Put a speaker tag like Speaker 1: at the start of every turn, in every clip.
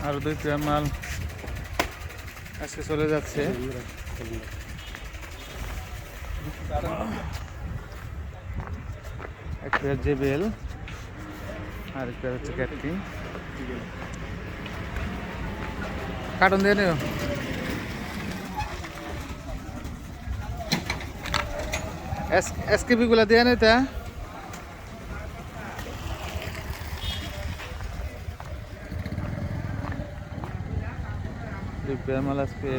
Speaker 1: আর 2 pair মাল আজকে চলে যাচ্ছে। এক পেয়ার জেবেল আর এক পেয়ার হচ্ছে ক্যাটকিং। কার্টন দিয়ে নিও। এসকেপি গুলা দিয়ে নিতে। মাল আজকে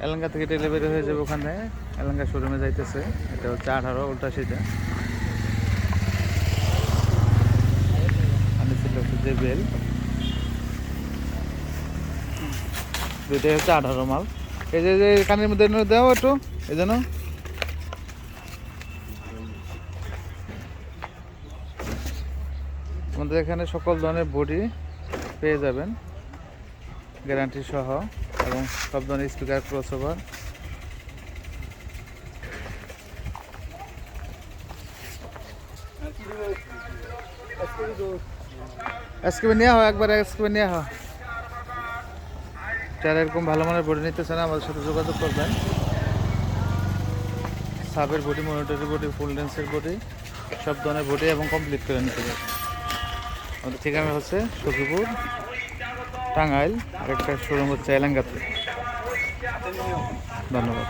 Speaker 1: এলাঙ্গা থেকে ডেলিভারি হয়ে যাবে ওখানে, এলাঙ্গা শোরুমে যাইতেছে। এটা হচ্ছে 18 উল্টা সিধা। ছিল হচ্ছে জেবেল, দুইটাই হচ্ছে 18 মাল। এই যে কানের মধ্যে দেওয়া একটু এই জন্য আমাদের এখানে সকল ধরনের বডি পেয়ে যাবেন গ্যারান্টি সহ, এবং সব ধরনের স্পিকার, ক্রসওভার। এসকেপি নেওয়া হয়, একবার এসকেপি নেওয়া হয়। যারা এরকম ভালো মানের বডি নিতেছে না, আমাদের সাথে যোগাযোগ করবেন। সাবের বডি, মনিটরি বডি, ফুল লেন্সের বডি, সব ধরনের বডি এবং কমপ্লিট করে নিতে পারবেন। আমাদের ঠিকানা হচ্ছে সখীপুর, টাঙ্গাইল। আরেকটা শোরুম হচ্ছে এলাঙ্গাতে। ধন্যবাদ।